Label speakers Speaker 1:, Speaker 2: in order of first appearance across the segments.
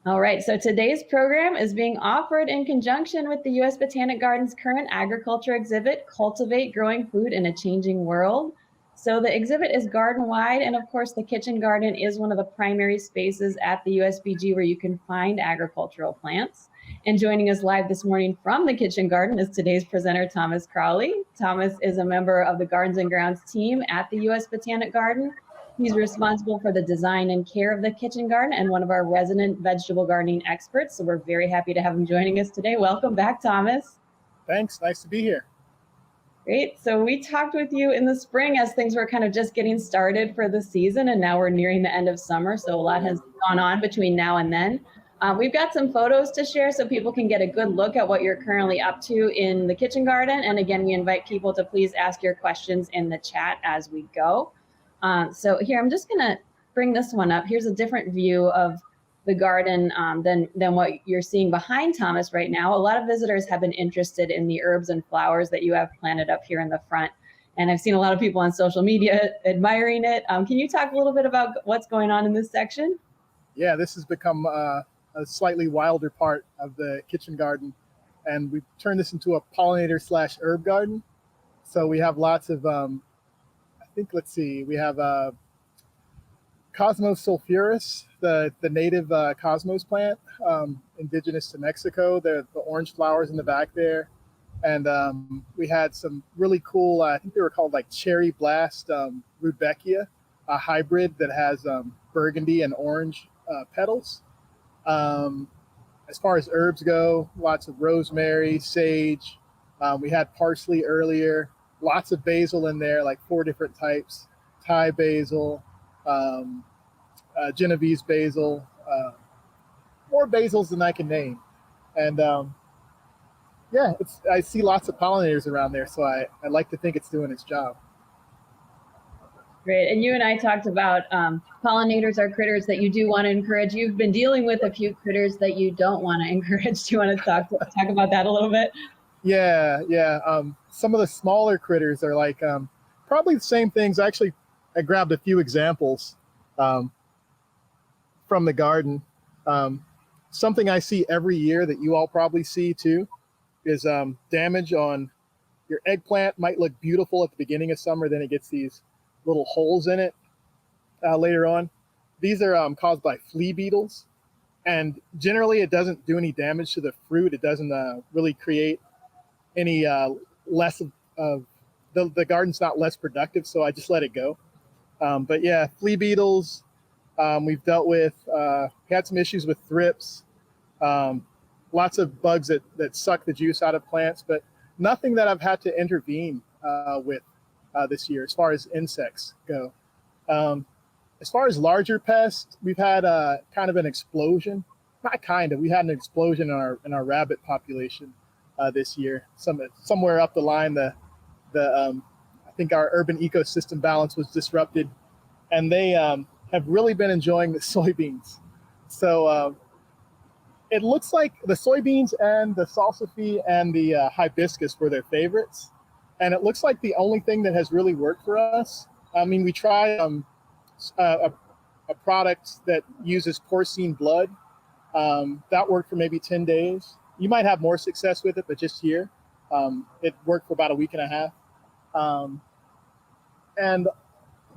Speaker 1: All right, so today's program is being offered in conjunction with the U.S. Botanic Gardens' current agriculture exhibit, Cultivate Growing Food in a Changing World. So the exhibit is garden-wide, and of course the kitchen garden is one of the primary spaces at the USBG where you can find agricultural plants. And joining us live this morning from the kitchen garden is today's presenter, Thomas Crawley. Thomas is a member of the Gardens and Grounds team at the U.S. Botanic Garden. He's responsible for the design and care of the kitchen garden and one of our resident vegetable gardening experts. So we're very happy to have him joining us today. Welcome back, Thomas.
Speaker 2: Thanks. Nice to be here.
Speaker 1: Great. So we talked with you in the spring as things were kind of just getting started for the season, and now we're nearing the end of summer. So a lot has gone on between now and then. We've got some photos to share so people can get a good look at what you're currently up to in the kitchen garden. And again, we invite people to please ask your questions in the chat as we go. So here, I'm just going to bring this one up. Here's a different view of the garden than what you're seeing behind Thomas right now. A lot of visitors have been interested in the herbs and flowers that you have planted up here in the front. And I've seen a lot of people on social media admiring it. Can you talk a little bit about what's going on in this section?
Speaker 2: Yeah, this has become a slightly wilder part of the kitchen garden. And we've turned this into a pollinator/herb garden. So we have lots of we have Cosmos sulphureus, the native cosmos plant, indigenous to Mexico. The orange flowers in the back there. And we had some really cool, I think they were called like Cherry Blast Rudbeckia, a hybrid that has burgundy and orange petals. As far as herbs go, lots of rosemary, sage. We had parsley earlier. Lots of basil in there, like 4 different types: Thai basil, Genovese basil, more basils than I can name. And yeah, I see lots of pollinators around there, so I like to think it's doing its job.
Speaker 1: Great. And you and I talked about pollinators are critters that you do want to encourage. You've been dealing with a few critters that you don't want to encourage. Do you want to talk about that a little bit?
Speaker 2: Yeah. Some of the smaller critters are like probably the same things. Actually, I grabbed a few examples from the garden. Something I see every year that you all probably see too is damage on your eggplant. Might look beautiful at the beginning of summer, then it gets these little holes in it later on. These are caused by flea beetles, and generally it doesn't do any damage to the fruit. It doesn't really create any less of the garden's not less productive, so I just let it go. But yeah, flea beetles. We've dealt with, had some issues with thrips, lots of bugs that suck the juice out of plants, but nothing that I've had to intervene with this year as far as insects go. As far as larger pests, we've had kind of an explosion. We had an explosion in our rabbit population this year. Somewhere up the line, I think our urban ecosystem balance was disrupted, and they have really been enjoying the soybeans. So it looks like the soybeans and the salsify and the hibiscus were their favorites. And it looks like the only thing that has really worked for us. I mean, we tried a product that uses porcine blood. That worked for maybe 10 days. You might have more success with it, but just here, it worked for about a week and a half. And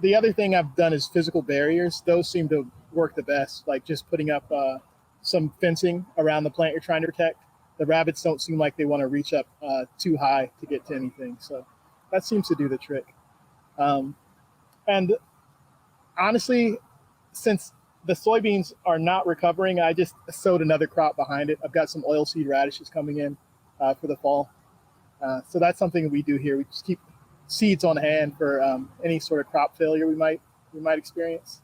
Speaker 2: the other thing I've done is physical barriers. Those seem to work the best, like just putting up some fencing around the plant you're trying to protect. The rabbits don't seem like they want to reach up too high to get to anything. So that seems to do the trick. And honestly, since the soybeans are not recovering, I just sowed another crop behind it. I've got some oilseed radishes coming in for the fall. So that's something we do here. We just keep seeds on hand for any sort of crop failure we might experience.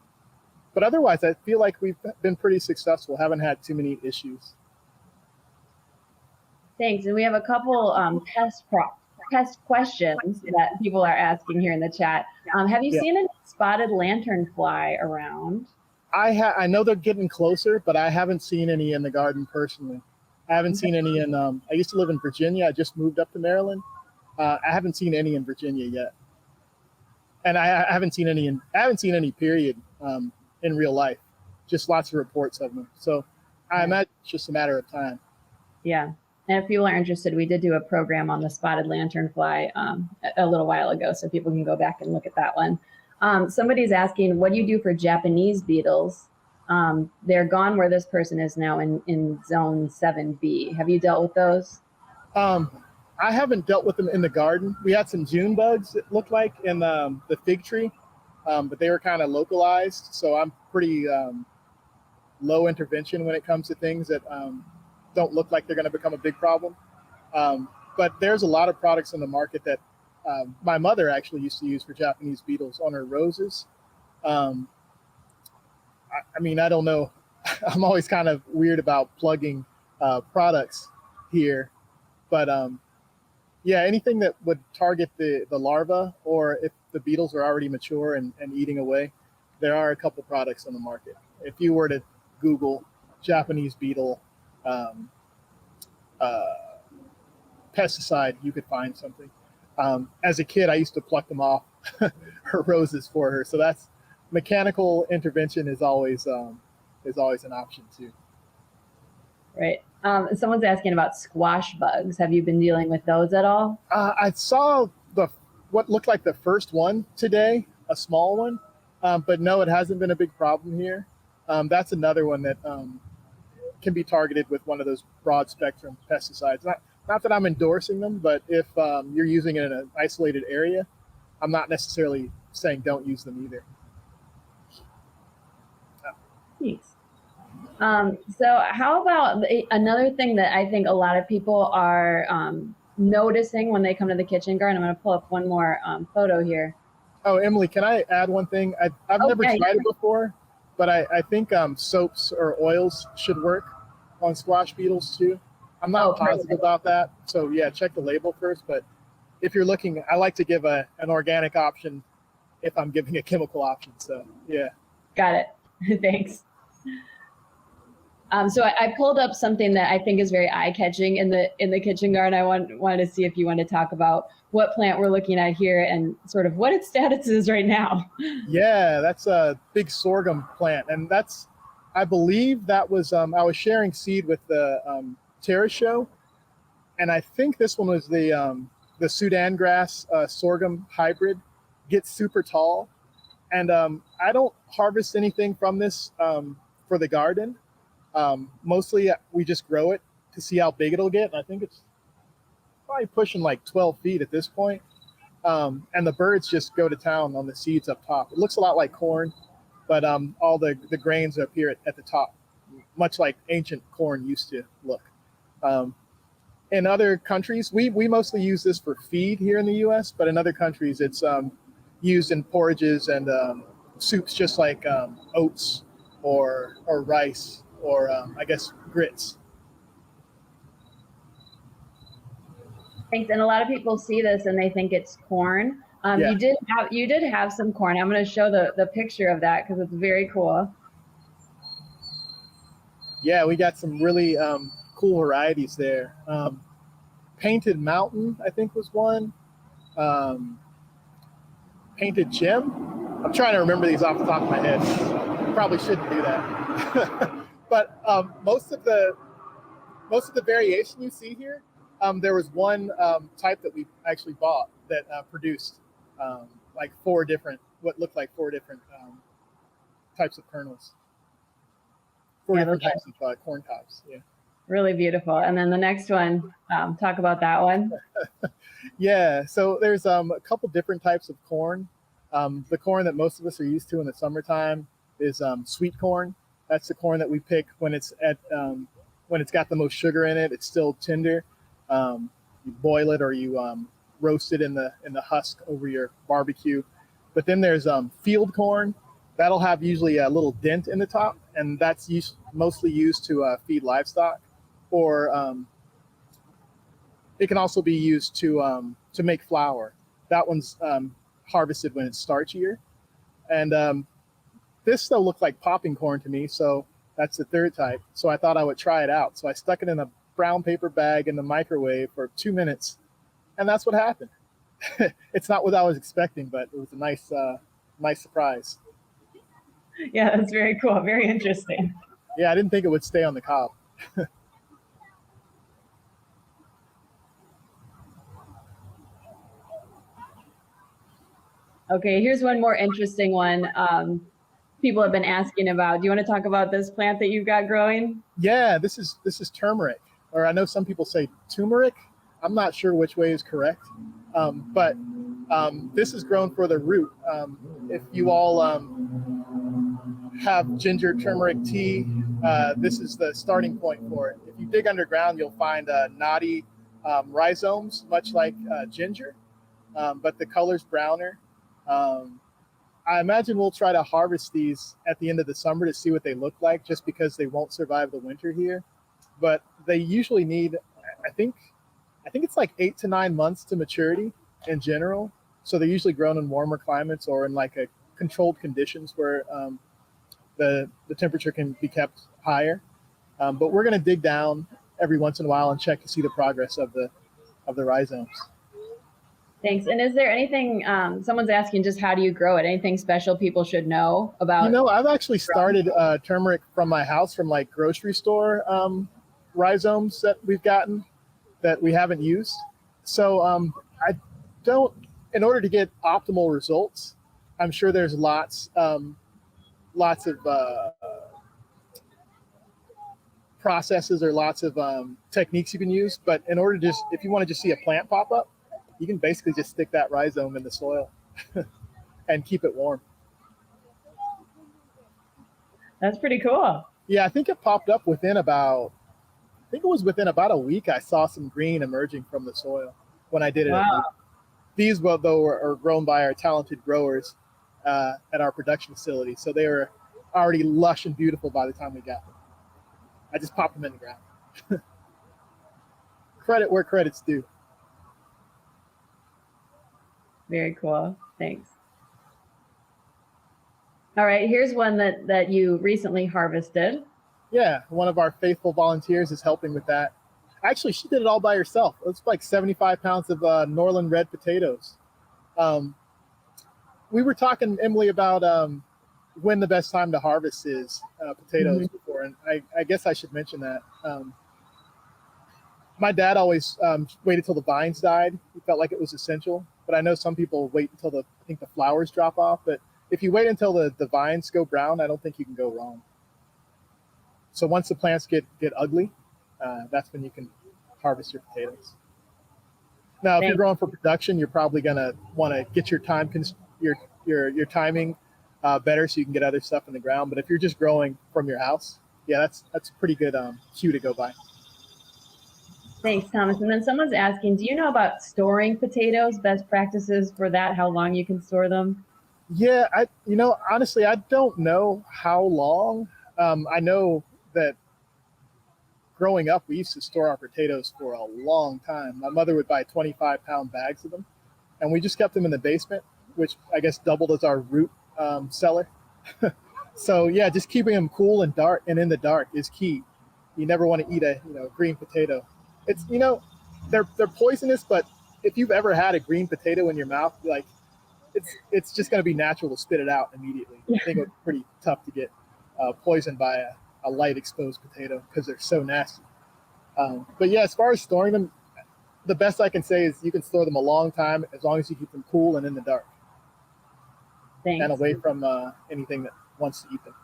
Speaker 2: But otherwise, I feel like we've been pretty successful. Haven't had too many issues.
Speaker 1: Thanks. And we have a couple pest questions that people are asking here in the chat. Have you seen any spotted lanternfly around?
Speaker 2: I know they're getting closer, but I haven't seen any in the garden personally. I haven't seen any in. I used to live in Virginia. I just moved up to Maryland. I haven't seen any in Virginia yet, and I haven't seen any period in real life. Just lots of reports of them. So I imagine it's just a matter of time.
Speaker 1: Yeah. And if people are interested, we did do a program on the spotted lanternfly a little while ago, so people can go back and look at that one. Somebody's asking, what do you do for Japanese beetles? They're gone where this person is now in zone 7B. Have you dealt with those?
Speaker 2: I haven't dealt with them in the garden. We had some June bugs, it looked like, in the fig tree, but they were kind of localized. So I'm pretty low intervention when it comes to things that don't look like they're going to become a big problem. But there's a lot of products in the market that my mother actually used to use for Japanese beetles on her roses. I mean, I don't know. I'm always kind of weird about plugging products here, but yeah, anything that would target the larva, or if the beetles are already mature and eating away, there are a couple products on the market. If you were to Google Japanese beetle pesticide, you could find something. As a kid, I used to pluck them off her roses for her. So that's mechanical intervention is always an option too.
Speaker 1: Right. Someone's asking about squash bugs. Have you been dealing with those at all?
Speaker 2: I saw what looked like the first one today, a small one, but no, it hasn't been a big problem here. That's another one that can be targeted with one of those broad spectrum pesticides. Not that I'm endorsing them, but if you're using it in an isolated area, I'm not necessarily saying don't use them either.
Speaker 1: Thanks. So how about another thing that I think a lot of people are noticing when they come to the kitchen garden? I'm going to pull up one more photo here.
Speaker 2: Oh, Emily, can I add one thing? I've never tried it before, but I think soaps or oils should work on squash beetles too. I'm not positive about that. So yeah, check the label first. But if you're looking, I like to give an organic option if I'm giving a chemical option. So yeah.
Speaker 1: Got it. Thanks. So I pulled up something that I think is very eye-catching in the kitchen garden. I wanted to see if you want to talk about what plant we're looking at here and sort of what its status is right now.
Speaker 2: Yeah, that's a big sorghum plant, and that's, I believe that was I was sharing seed with the terrace show, and I think this one was the Sudan grass sorghum hybrid. Gets super tall, and I don't harvest anything from this for the garden. Mostly we just grow it to see how big it'll get. And I think it's probably pushing like 12 feet at this point. And the birds just go to town on the seeds up top. It looks a lot like corn, but all the grains up here at the top, much like ancient corn used to look. In other countries, we mostly use this for feed here in the US, but in other countries it's used in porridges and soups, just like oats or rice, or I guess grits.
Speaker 1: Thanks. And a lot of people see this and they think it's corn. Yeah. You did have some corn. I'm going to show the picture of that because it's very cool.
Speaker 2: Yeah, we got some really cool varieties there. Painted Mountain, I think, was one. Painted Gem. I'm trying to remember these off the top of my head. Probably shouldn't do that. But most of the variation you see here, there was one type that we actually bought that produced like what looked like four different types of kernels, different types of corn cobs. Yeah,
Speaker 1: really beautiful. And then the next one, talk about that one.
Speaker 2: Yeah, so there's a couple different types of corn. The corn that most of us are used to in the summertime is sweet corn. That's the corn that we pick when it's when it's got the most sugar in it. It's still tender. You boil it or you roast it in the husk over your barbecue. But then there's field corn. That'll have usually a little dent in the top, and that's mostly used to feed livestock. Or it can also be used to make flour. That one's harvested when it's starchier. And this still looked like popping corn to me, so that's the third type. So I thought I would try it out. So I stuck it in a brown paper bag in the microwave for 2 minutes, and that's what happened. It's not what I was expecting, but it was a nice surprise.
Speaker 1: Yeah, that's very cool. Very interesting.
Speaker 2: Yeah, I didn't think it would stay on the cob.
Speaker 1: Okay, here's one more interesting one. People have been asking about. Do you want to talk about this plant that you've got growing?
Speaker 2: Yeah, this is turmeric, or I know some people say turmeric. I'm not sure which way is correct, but this is grown for the root. If you all have ginger turmeric tea, this is the starting point for it. If you dig underground, you'll find knotty rhizomes, much like ginger, but the color's browner. Um, I imagine we'll try to harvest these at the end of the summer to see what they look like, just because they won't survive the winter here. But they usually need, I think, I think it's like 8 to 9 months to maturity in general. So they're usually grown in warmer climates or in like a controlled conditions where the temperature can be kept higher. But we're going to dig down every once in a while and check to see the progress of the rhizomes.
Speaker 1: Thanks. And is there anything, someone's asking just how do you grow it? Anything special people should know about?
Speaker 2: You know, I've actually started turmeric from my house, from like grocery store rhizomes that we've gotten that we haven't used. So I don't, in order to get optimal results, I'm sure there's lots of processes or lots of techniques you can use. But in order to just, if you want to just see a plant pop up, you can basically just stick that rhizome in the soil and keep it warm.
Speaker 1: That's pretty cool.
Speaker 2: Yeah, I think it popped up within about, I think it was within about a week. I saw some green emerging from the soil when I did it.
Speaker 1: Wow.
Speaker 2: These, well, though, are grown by our talented growers at our production facility, so they were already lush and beautiful by the time we got them. I just popped them in the ground. Credit where credit's due.
Speaker 1: Very cool. Thanks. All right, here's one that you recently harvested.
Speaker 2: Yeah, one of our faithful volunteers is helping with that. Actually, she did it all by herself. It's like 75 pounds of Norland red potatoes. We were talking, Emily, about when the best time to harvest is potatoes before, and I guess I should mention that. My dad always waited till the vines died. He felt like it was essential, but I know some people wait until I think the flowers drop off. But if you wait until the vines go brown, I don't think you can go wrong. So once the plants get ugly, that's when you can harvest your potatoes. Now, if you're growing for production, you're probably gonna want to get your your timing better so you can get other stuff in the ground. But if you're just growing from your house, yeah, that's a pretty good cue to go by.
Speaker 1: Thanks, Thomas. And then someone's asking, do you know about storing potatoes, best practices for that, how long you can store them?
Speaker 2: Yeah, honestly, I don't know how long. I know that growing up, we used to store our potatoes for a long time. My mother would buy 25-pound bags of them, and we just kept them in the basement, which I guess doubled as our root cellar. So yeah, just keeping them cool and dark and in the dark is key. You never want to eat a green potato. It's they're poisonous, but if you've ever had a green potato in your mouth, like it's just going to be natural to spit it out immediately. I think it's pretty tough to get poisoned by a light exposed potato because they're so nasty. But yeah, as far as storing them, the best I can say is you can store them a long time as long as you keep them cool and in the dark.
Speaker 1: Thanks.
Speaker 2: And away from anything that wants to eat them.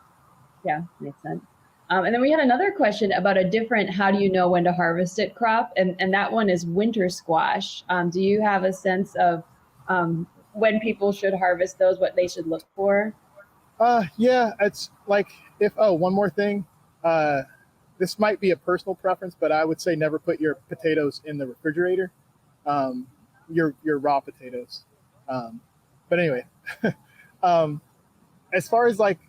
Speaker 1: Yeah, makes sense. And then we had another question about a different how do you know when to harvest it crop, and that one is winter squash. Do you have a sense of when people should harvest those, what they should look for?
Speaker 2: Yeah, it's like one more thing. This might be a personal preference, but I would say never put your potatoes in the refrigerator. Your raw potatoes. But anyway, as far as like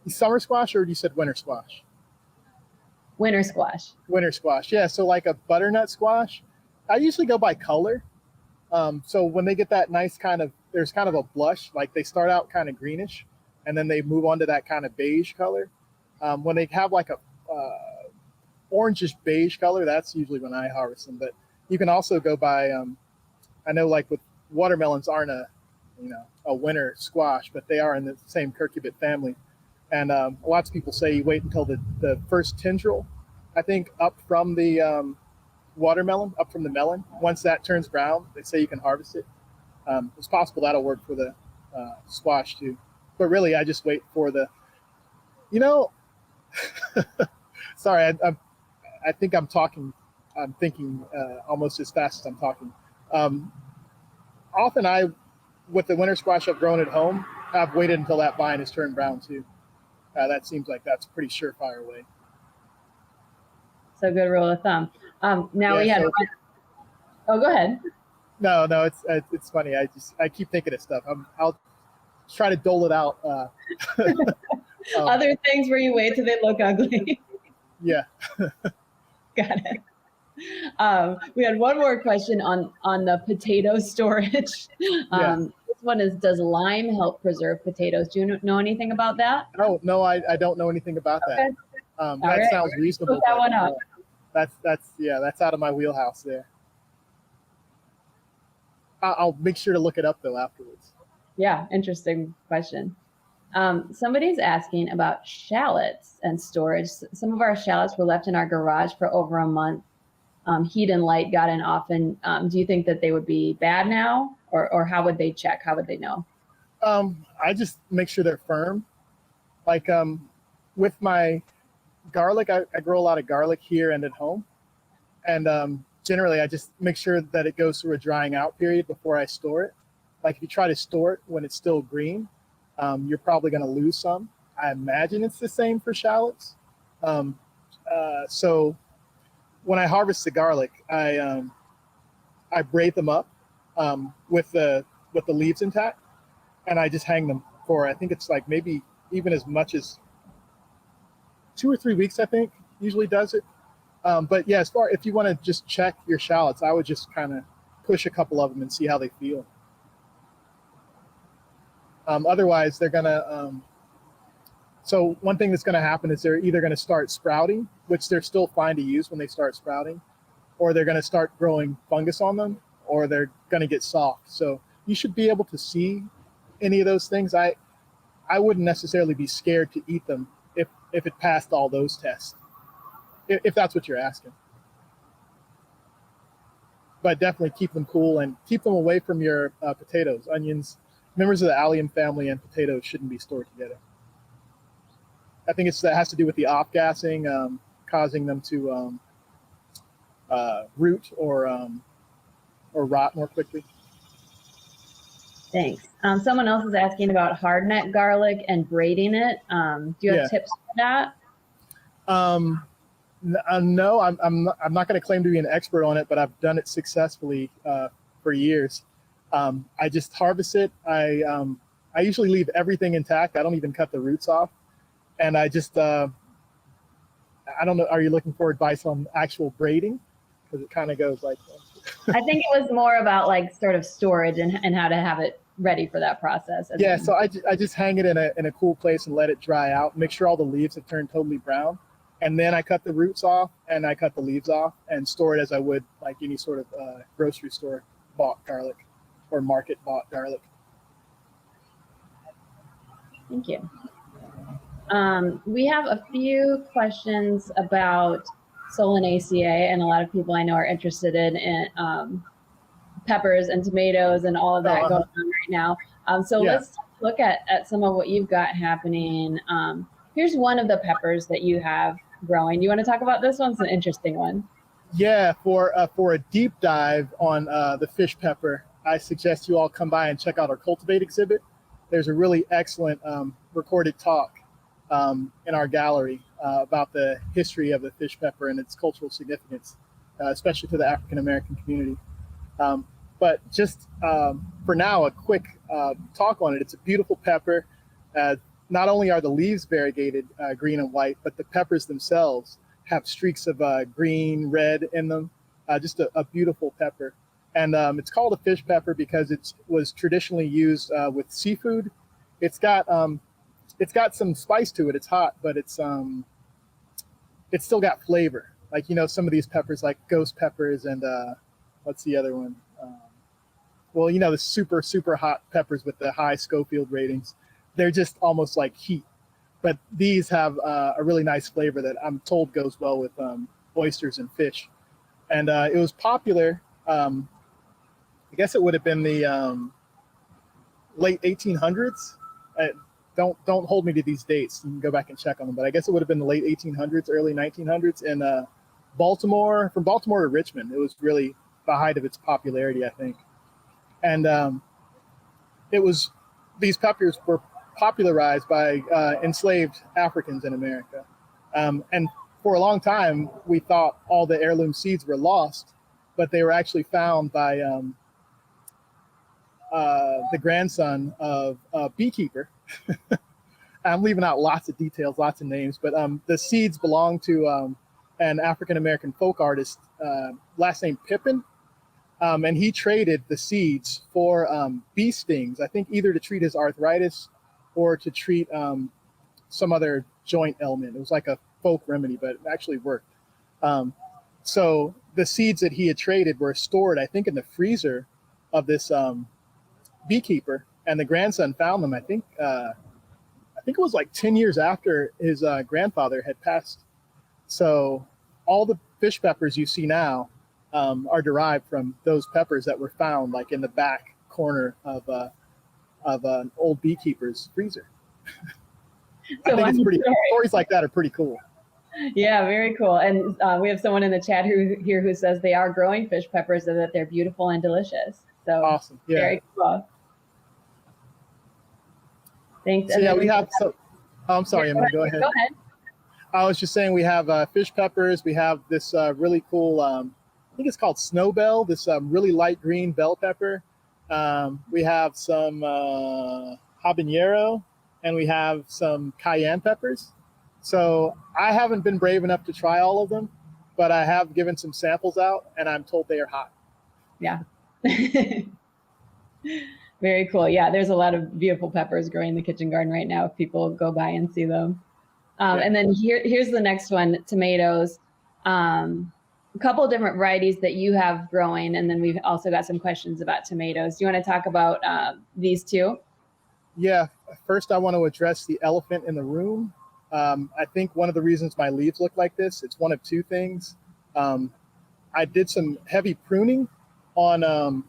Speaker 2: summer squash, or you said winter squash?
Speaker 1: Winter squash.
Speaker 2: Winter squash, yeah. So like a butternut squash, I usually go by color. So when they get that nice there's kind of a blush, like they start out kind of greenish, and then they move on to that kind of beige color. When they have like a orangish beige color, that's usually when I harvest them. But you can also go by, I know like with watermelons aren't a winter squash, but they are in the same curcubit family. And lots of people say you wait until the first tendril, I think, up from the watermelon, up from the melon. Once that turns brown, they say you can harvest it. It's possible that'll work for the squash too. But really, I just wait for the, you know, sorry, I think I'm thinking almost as fast as I'm talking. Often with the winter squash I've grown at home, I've waited until that vine has turned brown too. That seems like that's a pretty surefire way.
Speaker 1: So good rule of thumb. Now
Speaker 2: Yeah,
Speaker 1: we had.
Speaker 2: so-
Speaker 1: Oh, go ahead.
Speaker 2: No, it's funny. I keep thinking of stuff. I'll try to dole it out.
Speaker 1: Other things where you wait till they look ugly.
Speaker 2: Yeah.
Speaker 1: Got it. We had one more question on the potato storage. This one is, does lime help preserve potatoes? Do you know anything about that?
Speaker 2: Oh, no, I don't know anything about
Speaker 1: Okay.
Speaker 2: that. That
Speaker 1: right.
Speaker 2: sounds reasonable.
Speaker 1: Put that one up.
Speaker 2: That's out of my wheelhouse there. I'll make sure to look it up though afterwards.
Speaker 1: Yeah, interesting question. Somebody's asking about shallots and storage. Some of our shallots were left in our garage for over a month. Heat and light got in often. Do you think that they would be bad now, or how would they check? How would they know?
Speaker 2: I just make sure they're firm. Like with my garlic, I grow a lot of garlic here and at home. And generally, I just make sure that it goes through a drying out period before I store it. Like if you try to store it when it's still green, you're probably going to lose some. I imagine it's the same for shallots. So when I harvest the garlic, I braid them up with the leaves intact, and I just hang them for, I think it's like maybe even as much as 2 or 3 weeks, I think usually does it. But yeah, if you want to just check your shallots, I would just kind of push a couple of them and see how they feel. Otherwise, they're gonna. So one thing that's going to happen is they're either going to start sprouting, which they're still fine to use when they start sprouting, or they're going to start growing fungus on them, or they're going to get soft. So you should be able to see any of those things. I wouldn't necessarily be scared to eat them if it passed all those tests, if that's what you're asking. But definitely keep them cool and keep them away from your potatoes, onions. Members of the allium family and potatoes shouldn't be stored together. I think that has to do with the off-gassing, causing them to root or rot more quickly.
Speaker 1: Thanks. Someone else is asking about hardneck garlic and braiding it. Do you have tips for that?
Speaker 2: No, I'm not going to claim to be an expert on it, but I've done it successfully for years. I just harvest it. I usually leave everything intact. I don't even cut the roots off. And I just, I don't know, are you looking for advice on actual braiding? Because it kind of goes like that.
Speaker 1: I think it was more about like sort of storage and how to have it ready for that process.
Speaker 2: Yeah, so I just hang it in a cool place and let it dry out. Make sure all the leaves have turned totally brown. And then I cut the roots off and I cut the leaves off and store it as I would like any sort of grocery store bought garlic or market bought garlic.
Speaker 1: Thank you. We have a few questions about Solanaceae, and a lot of people I know are interested in peppers and tomatoes and all of that going on right now. Let's look at some of what you've got happening. Here's one of the peppers that you have growing. You want to talk about this one? It's an interesting one.
Speaker 2: Yeah, for a deep dive on the fish pepper, I suggest you all come by and check out our Cultivate exhibit. There's a really excellent recorded talk in our gallery about the history of the fish pepper and its cultural significance, especially to the African American community. But just for now, a quick talk on it. It's a beautiful pepper. Not only are the leaves variegated green and white, but the peppers themselves have streaks of green, red in them. Just a beautiful pepper. And it's called a fish pepper because it was traditionally used with seafood. It's got some spice to it. It's hot, but it's still got flavor. Like, you know, some of these peppers like ghost peppers and what's the other one? Well, you know, the super, super hot peppers with the high Schofield ratings. They're just almost like heat. but these have a really nice flavor that I'm told goes well with oysters and fish. And it was popular. I guess it would have been the late 1800s. Don't hold me to these dates. You can go back and check on them. But I guess it would have been the late 1800s, early 1900s in Baltimore. From Baltimore to Richmond, it was really the height of its popularity, I think. And these peppers were popularized by enslaved Africans in America. And for a long time, we thought all the heirloom seeds were lost, but they were actually found by the grandson of a beekeeper. I'm leaving out lots of details, lots of names, but the seeds belong to an African-American folk artist, last name Pippin. And he traded the seeds for bee stings, I think either to treat his arthritis or to treat some other joint ailment. It was like a folk remedy, but it actually worked. So the seeds that he had traded were stored, I think, in the freezer of this beekeeper, and the grandson found them. I think it was like 10 years after his grandfather had passed. So all the fish peppers you see now are derived from those peppers that were found like in the back corner of an old beekeeper's freezer.
Speaker 1: So
Speaker 2: I think it's pretty. Stories like that are pretty cool.
Speaker 1: Yeah, very cool. And we have someone in the chat who says they are growing fish peppers and that they're beautiful and delicious. So
Speaker 2: awesome. Yeah.
Speaker 1: Very cool. Thanks.
Speaker 2: So yeah, we have. So, I'm sorry, Emily. Go ahead.
Speaker 1: Go ahead.
Speaker 2: I was just saying we have fish peppers. We have this really cool. I think it's called Snowbell. This really light green bell pepper. We have some habanero, and we have some cayenne peppers. So I haven't been brave enough to try all of them, but I have given some samples out, and I'm told they are hot.
Speaker 1: Yeah. Very cool. Yeah, there's a lot of beautiful peppers growing in the kitchen garden right now if people go by and see them. And then here's the next one, tomatoes. A couple of different varieties that you have growing, and then we've also got some questions about tomatoes. Do you want to talk about these two?
Speaker 2: Yeah, first I want to address the elephant in the room. I think one of the reasons my leaves look like this, it's one of two things. I did some heavy pruning on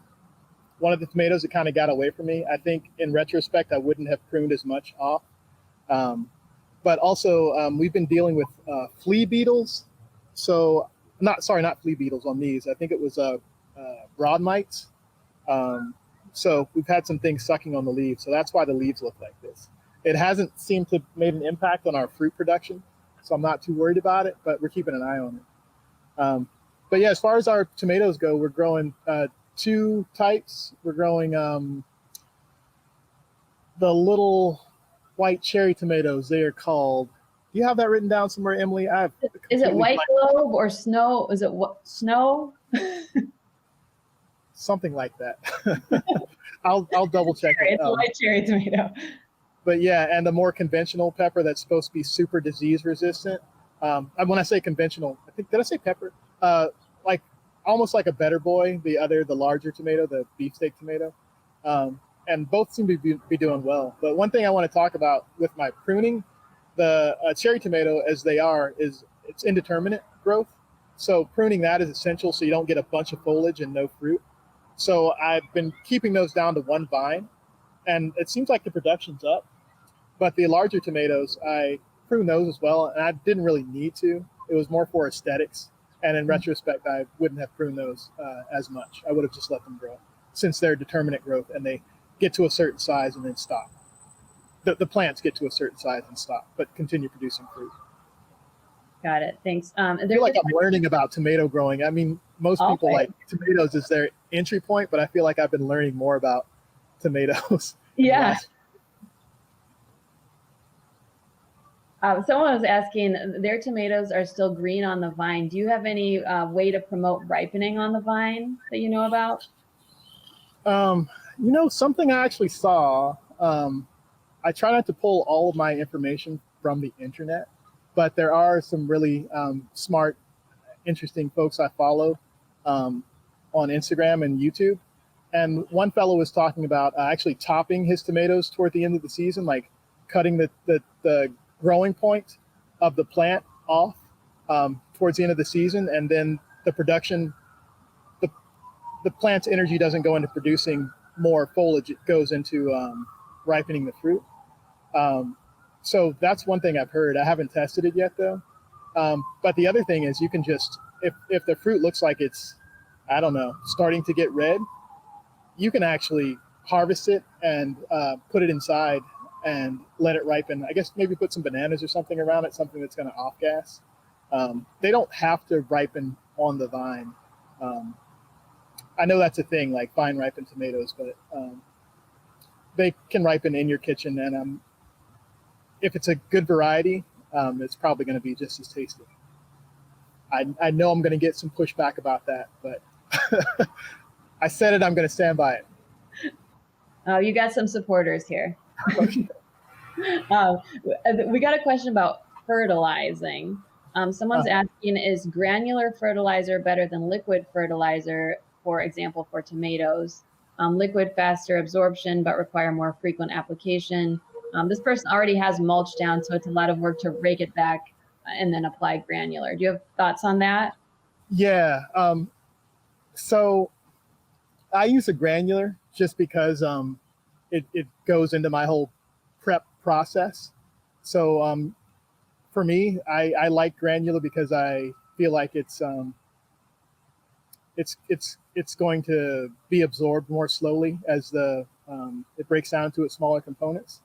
Speaker 2: one of the tomatoes that kind of got away from me. I think in retrospect, I wouldn't have pruned as much off. But also we've been dealing with flea beetles. So not flea beetles on these. I think it was broad mites. So we've had some things sucking on the leaves. So that's why the leaves look like this. It hasn't seemed to made an impact on our fruit production. So I'm not too worried about it, but we're keeping an eye on it. But yeah, as far as our tomatoes go, we're growing two types. We're growing the little white cherry tomatoes. They are called. Do you have that written down somewhere, Emily?
Speaker 1: Is it white globe or snow? Is it snow?
Speaker 2: Something like that. I'll double check it.
Speaker 1: It's a white cherry tomato.
Speaker 2: But yeah, and the more conventional pepper that's supposed to be super disease resistant. When I say conventional, I think, did I say pepper? Like almost like a Better Boy, the larger tomato, the beefsteak tomato. And both seem to be doing well. But one thing I want to talk about with my pruning, the cherry tomato, as they are, it's indeterminate growth. So pruning that is essential so you don't get a bunch of foliage and no fruit. So I've been keeping those down to one vine, and it seems like the production's up. But the larger tomatoes, I prune those as well, and I didn't really need to. It was more for aesthetics. And in retrospect, I wouldn't have pruned those as much. I would have just let them grow, since they're determinate growth and they get to a certain size and then stop. The plants get to a certain size and stop, but continue producing fruit.
Speaker 1: Got it. Thanks.
Speaker 2: I feel like I'm learning about tomato growing. I mean, most people like tomatoes as their entry point, but I feel like I've been learning more about tomatoes.
Speaker 1: Yeah. Someone was asking, their tomatoes are still green on the vine. Do you have any way to promote ripening on the vine that you know about? Something I actually saw, I try not to pull all of my information from the internet, but there are some really smart, interesting folks I follow on Instagram and YouTube. And one fellow was talking about actually topping his tomatoes toward the end of the season, like cutting the
Speaker 2: growing point of the plant off towards the end of the season, and then the production, the plant's energy doesn't go into producing more foliage, it goes into ripening the fruit. So that's one thing I've heard. I haven't tested it yet though. But the other thing is you can just, if the fruit looks like it's, I don't know, starting to get red, you can actually harvest it and put it inside and let it ripen. I guess maybe put some bananas or something around it, something that's going to off gas. They don't have to ripen on the vine. I know that's a thing, like vine ripened tomatoes, but they can ripen in your kitchen, and if it's a good variety, it's probably going to be just as tasty. I know I'm going to get some pushback about that, but I said it, I'm going to stand by it.
Speaker 1: Oh, you got some supporters here.
Speaker 2: Okay.
Speaker 1: We got a question about fertilizing. Someone's asking, is granular fertilizer better than liquid fertilizer, for example, for tomatoes? Liquid faster absorption, but require more frequent application. This person already has mulch down, so it's a lot of work to rake it back and then apply granular. Do you have thoughts on that?
Speaker 2: Yeah. So I use a granular just because it goes into my whole prep process. So for me, I like granular because I feel like it's going to be absorbed more slowly as it breaks down to its smaller components.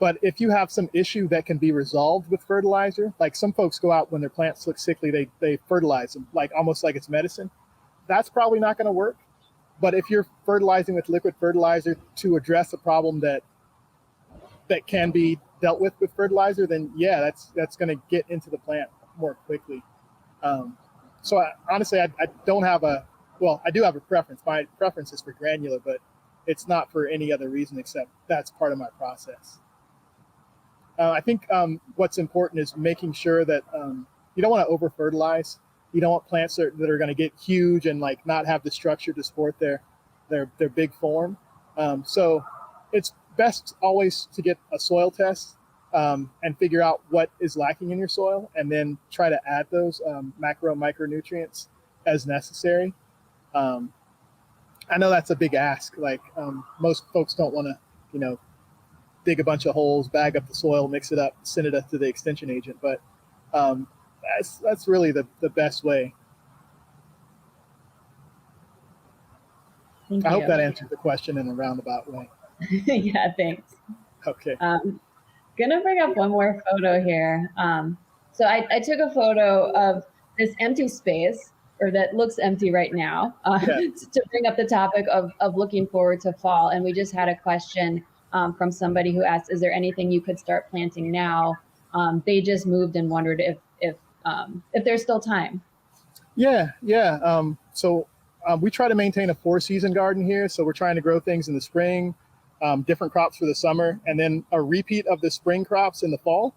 Speaker 2: But if you have some issue that can be resolved with fertilizer, like some folks go out when their plants look sickly, they fertilize them like almost like it's medicine. That's probably not going to work. But if you're fertilizing with liquid fertilizer to address a problem that can be dealt with fertilizer, then yeah, that's going to get into the plant more quickly. So honestly, I don't have I do have a preference. My preference is for granular, but it's not for any other reason except that's part of my process. I think what's important is making sure that you don't want to over fertilize. You don't want plants that are going to get huge and like not have the structure to support their big form. So it's best always to get a soil test and figure out what is lacking in your soil, and then try to add those macro and micronutrients as necessary. I know that's a big ask. Like most folks don't want to, dig a bunch of holes, bag up the soil, mix it up, send it up to the extension agent. But that's really the best way.
Speaker 1: Thank
Speaker 2: I
Speaker 1: you.
Speaker 2: hope that answered the question in a roundabout way.
Speaker 1: Yeah, thanks.
Speaker 2: Okay.
Speaker 1: Gonna bring up one more photo here. So I took a photo of this empty space, or that looks empty right now, to bring up the topic of looking forward to fall. And we just had a question from somebody who asked, is there anything you could start planting now? They just moved and wondered if there's still time.
Speaker 2: Yeah. So we try to maintain a 4-season garden here. So we're trying to grow things in the spring, different crops for the summer, and then a repeat of the spring crops in the fall.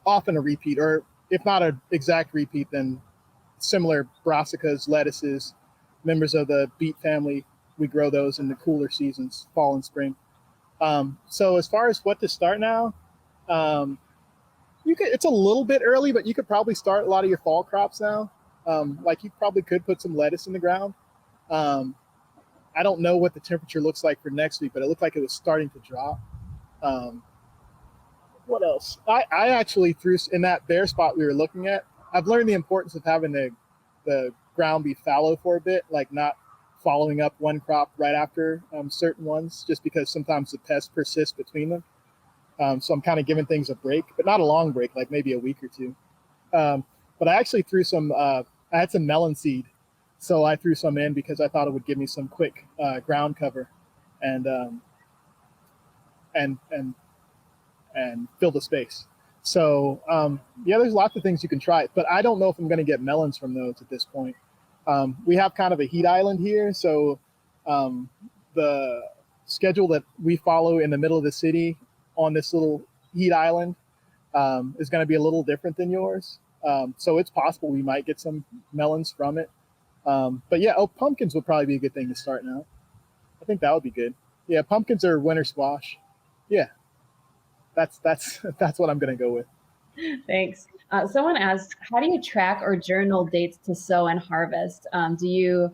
Speaker 2: Often a repeat, or if not an exact repeat, then similar brassicas, lettuces, members of the beet family. We grow those in the cooler seasons, fall and spring. So as far as what to start now, it's a little bit early, but you could probably start a lot of your fall crops now. Like you probably could put some lettuce in the ground. I don't know what the temperature looks like for next week, but it looked like it was starting to drop. What else? I actually threw in that bare spot we were looking at. I've learned the importance of having the ground be fallow for a bit, like not following up one crop right after certain ones, just because sometimes the pests persist between them. So I'm kind of giving things a break, but not a long break, like maybe a week or two. But I actually threw some, I had some melon seed. So I threw some in because I thought it would give me some quick ground cover and fill the space. So there's lots of things you can try, but I don't know if I'm going to get melons from those at this point. We have kind of a heat island here, so the schedule that we follow in the middle of the city on this little heat island is going to be a little different than yours. So it's possible we might get some melons from it. But yeah, pumpkins would probably be a good thing to start now. I think that would be good. Yeah, pumpkins are winter squash. Yeah. that's what I'm going to go with.
Speaker 1: Thanks. Someone asked, how do you track or journal dates to sow and harvest? Do you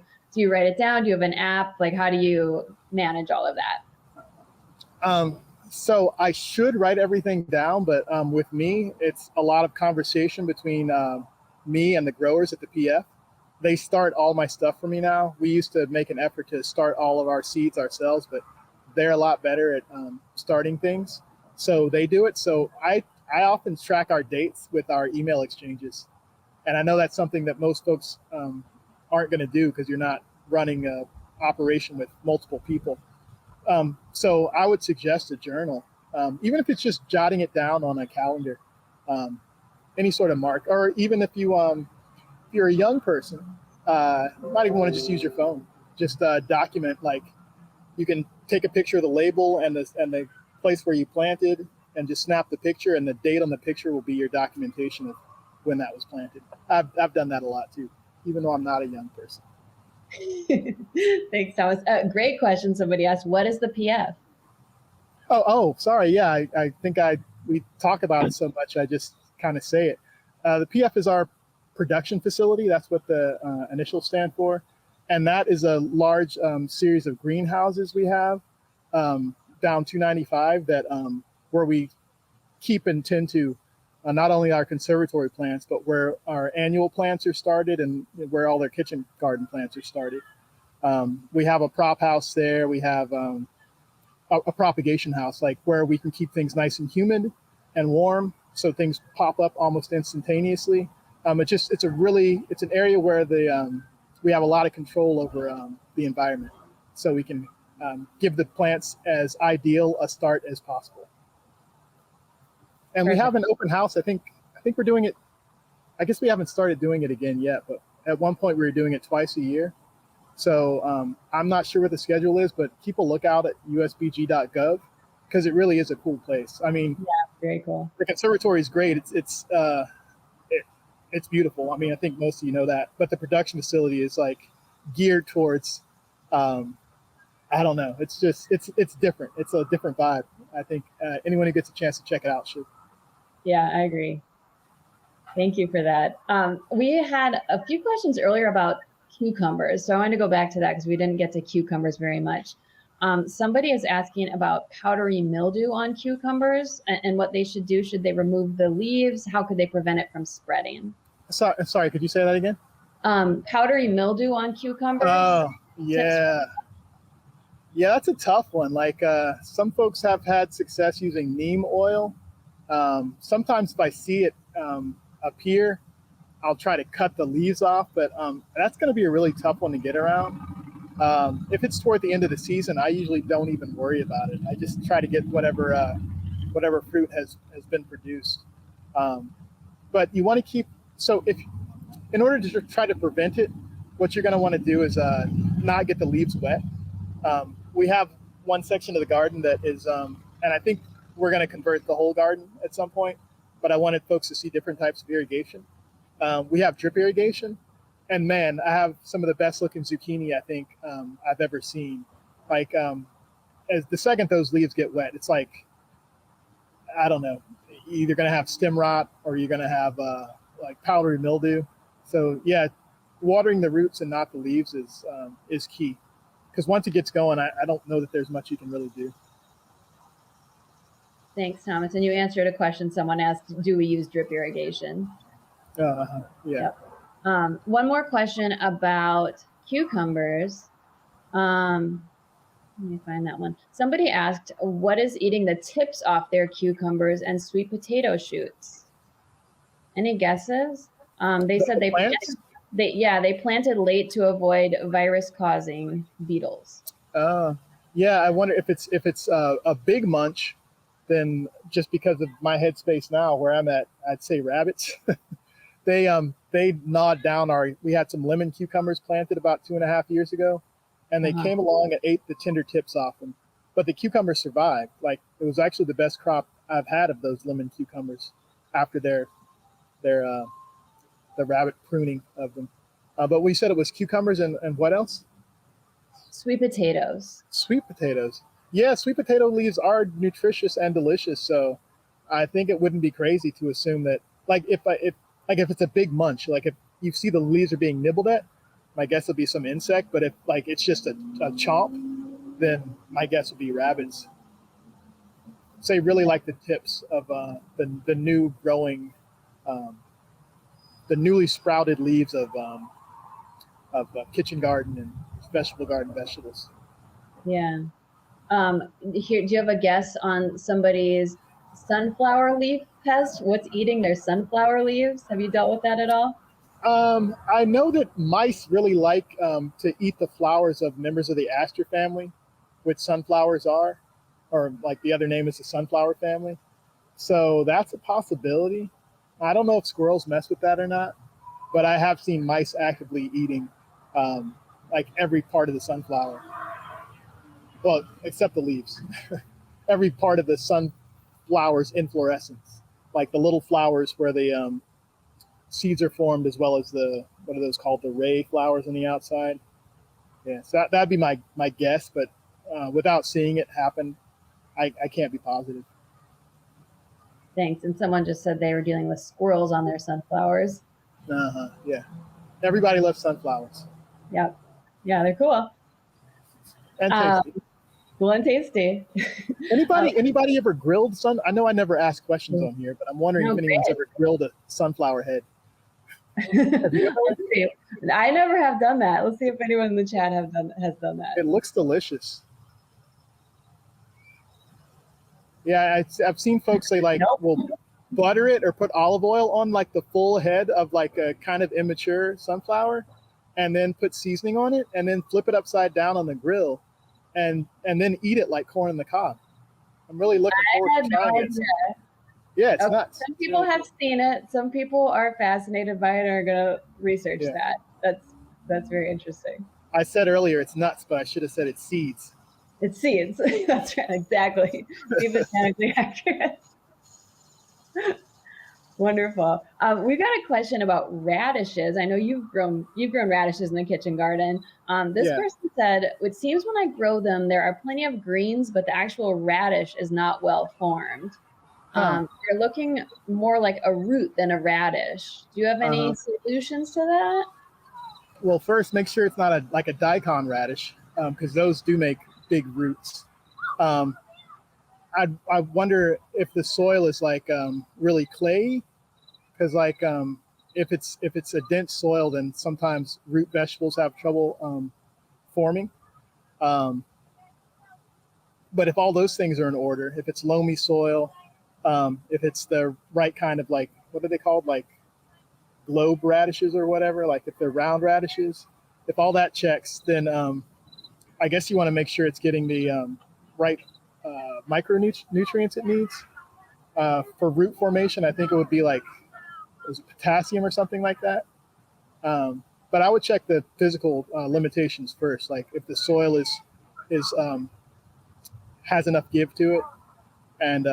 Speaker 1: write it down? Do you have an app? Like, how do you manage all of that?
Speaker 2: So I should write everything down, but with me, it's a lot of conversation between me and the growers at the PF. They start all my stuff for me now. We used to make an effort to start all of our seeds ourselves, but they're a lot better at starting things. So they do it. So I often track our dates with our email exchanges. And I know that's something that most folks aren't going to do because you're not running an operation with multiple people. So I would suggest a journal, even if it's just jotting it down on a calendar, any sort of mark, or even if you're a young person, you might even want to just use your phone. Just document, like you can take a picture of the label and the place where you planted, and just snap the picture, and the date on the picture will be your documentation of when that was planted. I've done that a lot too, even though I'm not a young person.
Speaker 1: Thanks, Thomas. Great question. Somebody asked, what is the PF?
Speaker 2: Oh, sorry. Yeah, I think we talk about it so much, I just kind of say it. The PF is our production facility. That's what the initials stand for. And that is a large series of greenhouses we have down 295 that where we keep and tend to not only our conservatory plants, but where our annual plants are started and where all their kitchen garden plants are started. We have a prop house there. We have a propagation house, like where we can keep things nice and humid and warm, so things pop up almost instantaneously. It's an area where we have a lot of control over the environment, so we can give the plants as ideal a start as possible. And Perfect. We have an open house. I think we're doing it. I guess we haven't started doing it again yet, but at one point we were doing it twice a year. So I'm not sure what the schedule is, but keep a lookout at usbg.gov because it really is a cool place. I mean,
Speaker 1: yeah, very cool.
Speaker 2: The conservatory is great. It's beautiful. I mean, I think most of you know that, but the production facility is like geared towards, I don't know. It's different. It's a different vibe. I think anyone who gets a chance to check it out should.
Speaker 1: Yeah, I agree. Thank you for that. We had a few questions earlier about cucumbers. So I want to go back to that because we didn't get to cucumbers very much. Somebody is asking about powdery mildew on cucumbers and what they should do. Should they remove the leaves? How could they prevent it from spreading?
Speaker 2: Sorry, could you say that again?
Speaker 1: Powdery mildew on cucumbers.
Speaker 2: Oh, yeah. Yeah, that's a tough one. Like some folks have had success using neem oil. Sometimes if I see it appear, I'll try to cut the leaves off, but that's going to be a really tough one to get around. If it's toward the end of the season, I usually don't even worry about it. I just try to get whatever fruit has been produced. But you want to in order to try to prevent it, what you're going to want to do is not get the leaves wet. We have one section of the garden that is, and I think we're going to convert the whole garden at some point, but I wanted folks to see different types of irrigation. We have drip irrigation, and man, I have some of the best looking zucchini I think I've ever seen. Like as the second those leaves get wet, it's like, I don't know, you're either going to have stem rot or you're going to have like powdery mildew. So yeah, watering the roots and not the leaves is key. Because once it gets going, I don't know that there's much you can really do.
Speaker 1: Thanks, Thomas. And you answered a question someone asked, do we use drip irrigation?
Speaker 2: Yeah.
Speaker 1: Yep. One more question about cucumbers. Let me find that one. Somebody asked, what is eating the tips off their cucumbers and sweet potato shoots? Any guesses? They said they planted late to avoid virus-causing beetles.
Speaker 2: Yeah, I wonder if it's a big munch, then just because of my headspace now where I'm at, I'd say rabbits. They gnawed down we had some lemon cucumbers planted about 2.5 years ago, and they came along and ate the tender tips off them. But the cucumbers survived. Like, it was actually the best crop I've had of those lemon cucumbers after the rabbit pruning of them. But we said it was cucumbers and what else?
Speaker 1: Sweet potatoes.
Speaker 2: Sweet potatoes. Yeah, sweet potato leaves are nutritious and delicious. So I think it wouldn't be crazy to assume that, like, if it's a big munch, like if you see the leaves are being nibbled at, my guess would be some insect. But if like it's just a chomp, then my guess would be rabbits. So they really like the tips of the new growing, um, the newly sprouted leaves of kitchen garden and vegetable garden vegetables.
Speaker 1: Yeah. Here, do you have a guess on somebody's sunflower leaf pest? What's eating their sunflower leaves? Have you dealt with that at all?
Speaker 2: I know that mice really like to eat the flowers of members of the aster family, which sunflowers are, or like the other name is the sunflower family. So that's a possibility. I don't know if squirrels mess with that or not, but I have seen mice actively eating like every part of the sunflower. Well, except the leaves. Every part of the sunflower's inflorescence, like the little flowers where the seeds are formed, as well as the, what are those called, the ray flowers on the outside. Yeah, so that'd be my guess, but without seeing it happen, I can't be positive.
Speaker 1: Thanks. And someone just said they were dealing with squirrels on their sunflowers.
Speaker 2: Yeah, everybody loves sunflowers.
Speaker 1: Yep. Yeah, they're cool.
Speaker 2: And tasty.
Speaker 1: Cool and tasty.
Speaker 2: Anybody ever grilled sun? I know I never asked questions on here, but I'm wondering if anyone's ever grilled a sunflower head.
Speaker 1: Let's see. I never have done that. Let's see if anyone in the chat has done that.
Speaker 2: It looks delicious. Yeah, I've seen folks say like, well, butter it or put olive oil on like the full head of like a kind of immature sunflower, and then put seasoning on it, and then flip it upside down on the grill, and then eat it like corn on the cob. I'm really looking forward to trying it. Yeah, it's nuts.
Speaker 1: Some people have seen it. Some people are fascinated by it and are gonna research that. That's very interesting.
Speaker 2: I said earlier it's nuts, but I should have said it's seeds.
Speaker 1: It's seeds. That's right, exactly. Be botanically accurate. Wonderful. We've got a question about radishes. I know you've grown radishes in the kitchen garden. This person said, it seems when I grow them, there are plenty of greens, but the actual radish is not well formed. They're looking more like a root than a radish. Do you have any solutions to that?
Speaker 2: Well, first, make sure it's not like a daikon radish, because those do make big roots. I wonder if the soil is like really clayey, because like if it's a dense soil, then sometimes root vegetables have trouble forming. But if all those things are in order, if it's loamy soil, if it's the right kind of, like, what are they called, like globe radishes or whatever, like if they're round radishes, if all that checks, then I guess you want to make sure it's getting the right micronutrients it needs. For root formation, I think it would be like, was it potassium or something like that? But I would check the physical limitations first, like if the soil is has enough give to it, and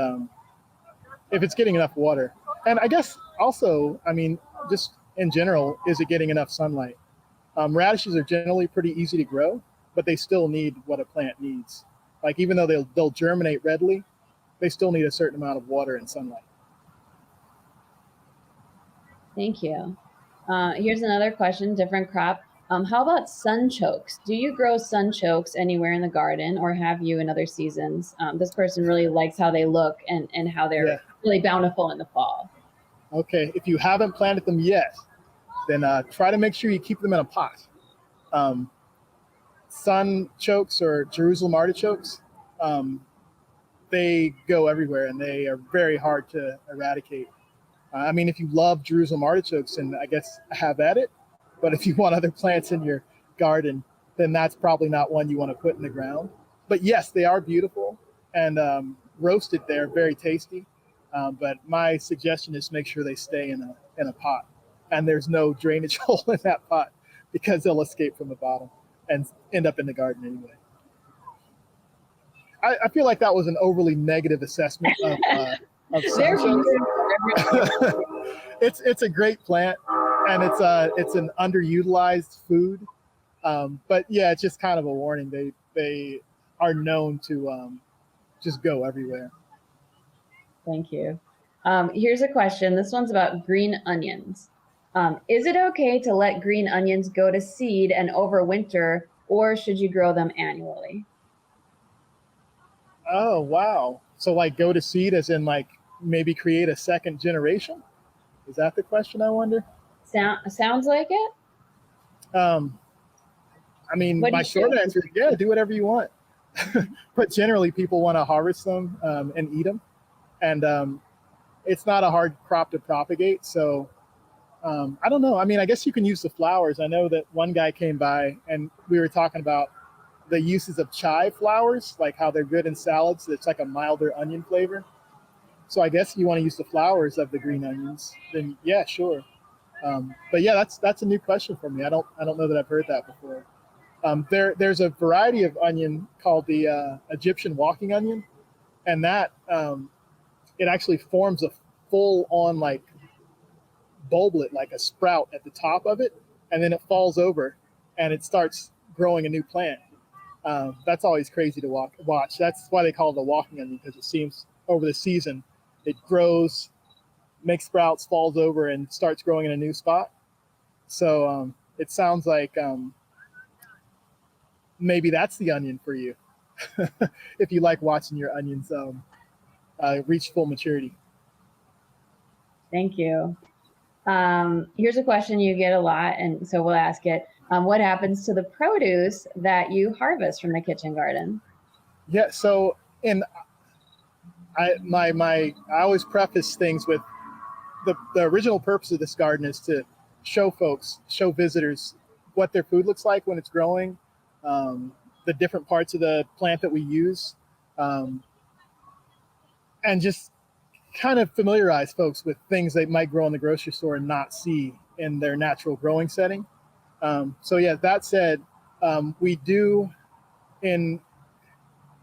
Speaker 2: if it's getting enough water. And I guess also, I mean, just in general, is it getting enough sunlight? Radishes are generally pretty easy to grow, but they still need what a plant needs. Like, even though they'll germinate readily, they still need a certain amount of water and sunlight.
Speaker 1: Thank you. Here's another question, different crop. How about sunchokes? Do you grow sunchokes anywhere in the garden, or have you in other seasons? This person really likes how they look and how they're really bountiful in the fall.
Speaker 2: Okay, if you haven't planted them yet, then try to make sure you keep them in a pot. Sunchokes or Jerusalem artichokes, they go everywhere and they are very hard to eradicate. I mean, if you love Jerusalem artichokes, then I guess have at it. But if you want other plants in your garden, then that's probably not one you want to put in the ground. But yes, they are beautiful, and roasted, they're very tasty. But my suggestion is make sure they stay in a pot, and there's no drainage hole in that pot, because they'll escape from the bottom and end up in the garden anyway. I feel like that was an overly negative assessment of sunchokes. It's a great plant, and it's an underutilized food. But yeah, it's just kind of a warning. They are known to just go everywhere.
Speaker 1: Thank you. Here's a question. This one's about green onions. Is it okay to let green onions go to seed and overwinter, or should you grow them annually?
Speaker 2: Oh, wow. So like go to seed as in like maybe create a second generation? Is that the question, I wonder?
Speaker 1: Sounds like it.
Speaker 2: Um, I mean,
Speaker 1: What do
Speaker 2: my
Speaker 1: you
Speaker 2: short
Speaker 1: do?
Speaker 2: answer is yeah, do whatever you want. But generally, people want to harvest them and eat them. And it's not a hard crop to propagate. So I don't know. I mean, I guess you can use the flowers. I know that one guy came by and we were talking about the uses of chive flowers, like how they're good in salads. It's like a milder onion flavor. So I guess you want to use the flowers of the green onions, then yeah, sure. But yeah, that's a new question for me. I don't know that I've heard that before. There's a variety of onion called the Egyptian walking onion, and that it actually forms a full on like bulblet, like a sprout at the top of it, and then it falls over, and it starts growing a new plant. That's always crazy to watch. That's why they call it a walking onion, because it seems over the season it grows, makes sprouts, falls over, and starts growing in a new spot. So it sounds like maybe that's the onion for you if you like watching your onions reach full maturity.
Speaker 1: Thank you. Here's a question you get a lot, and so we'll ask it. What happens to the produce that you harvest from the kitchen garden?
Speaker 2: Yeah. So in I always preface things with the original purpose of this garden is to show folks, show visitors what their food looks like when it's growing, the different parts of the plant that we use, um, and just kind of familiarize folks with things they might grow in the grocery store and not see in their natural growing setting. So yeah, that said, we do in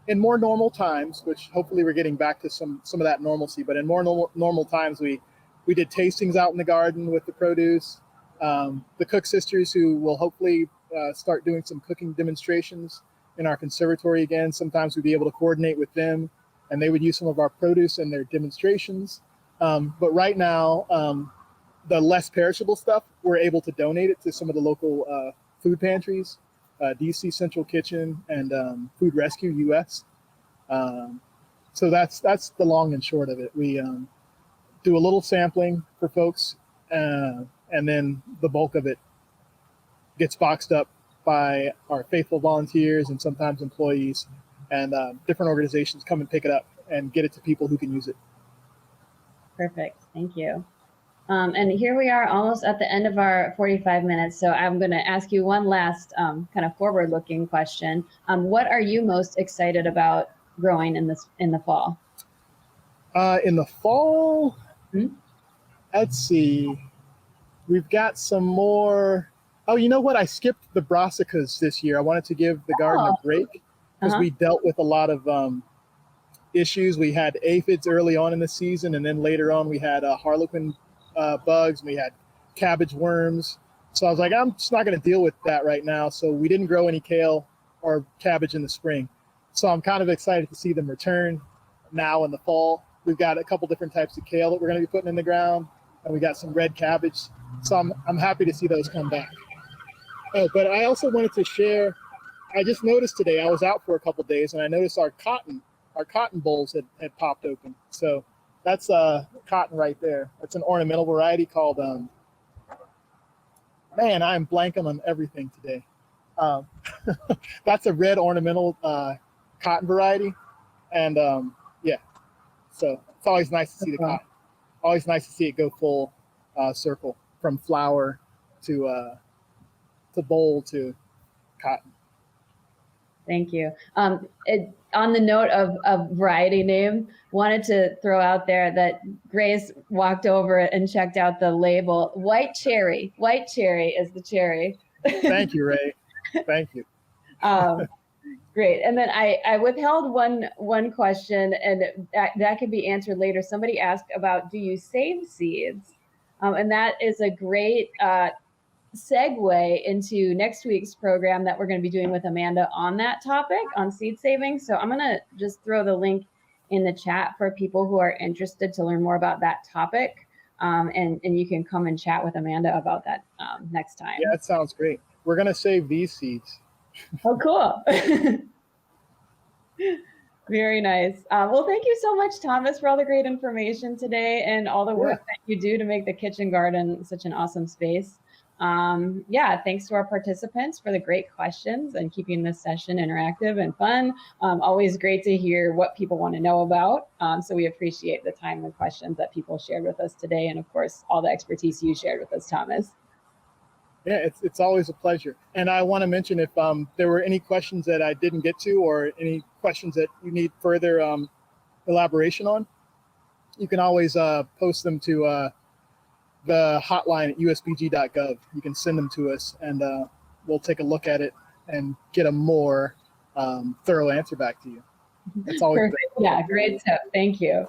Speaker 2: more normal times, which hopefully we're getting back to some of that normalcy. But in more normal times, we did tastings out in the garden with the produce. The Cook sisters, who will hopefully start doing some cooking demonstrations in our conservatory again. Sometimes we'd be able to coordinate with them, and they would use some of our produce in their demonstrations. But right now, the less perishable stuff, we're able to donate it to some of the local food pantries, DC Central Kitchen and Food Rescue US. So that's the long and short of it. We do a little sampling for folks, and then the bulk of it gets boxed up by our faithful volunteers and sometimes employees, and different organizations come and pick it up and get it to people who can use it.
Speaker 1: Perfect. Thank you. And here we are almost at the end of our 45 minutes. So I'm going to ask you one last kind of forward-looking question. What are you most excited about growing in the fall?
Speaker 2: In the fall,
Speaker 1: Hmm?
Speaker 2: let's see. We've got some more. Oh, you know what? I skipped the brassicas this year. I wanted to give the garden a break because we dealt with a lot of issues. We had aphids early on in the season, and then later on we had harlequin bugs. We had cabbage worms. So I was like, I'm just not going to deal with that right now. So we didn't grow any kale or cabbage in the spring. So I'm kind of excited to see them return now in the fall. We've got a couple different types of kale that we're going to be putting in the ground, and we got some red cabbage. So I'm happy to see those come back. Oh, but I also wanted to share, I just noticed today, I was out for a couple of days, and I noticed our cotton bolls had popped open. So that's cotton right there. It's an ornamental variety called, man, I'm blanking on everything today. That's a red ornamental cotton variety. And yeah, so it's always nice to see the cotton. Always nice to see it go full circle from flower to bowl to cotton.
Speaker 1: Thank you. On the note of variety name, wanted to throw out there that Grace walked over and checked out the label. White cherry. White cherry is the cherry.
Speaker 2: Thank you, Ray. Thank you.
Speaker 1: Great. And then I withheld one question, and that could be answered later. Somebody asked about, do you save seeds? And that is a great segue into next week's program that we're going to be doing with Amanda on that topic, on seed saving. So I'm going to just throw the link in the chat for people who are interested to learn more about that topic. And you can come and chat with Amanda about that next time.
Speaker 2: Yeah, that sounds great. We're going to save these seeds.
Speaker 1: Oh, cool. Very nice. Well, thank you so much, Thomas, for all the great information today and all the work that you do to make the kitchen garden such an awesome space. Yeah, thanks to our participants for the great questions and keeping this session interactive and fun. Always great to hear what people want to know about. So we appreciate the time and questions that people shared with us today. And of course, all the expertise you shared with us, Thomas.
Speaker 2: Yeah, it's always a pleasure. And I want to mention, if there were any questions that I didn't get to, or any questions that you need further elaboration on, you can always post them to the hotline at usbg.gov. You can send them to us, and we'll take a look at it and get a more thorough answer back to you. That's always
Speaker 1: Perfect. Yeah, great tip. Thank you.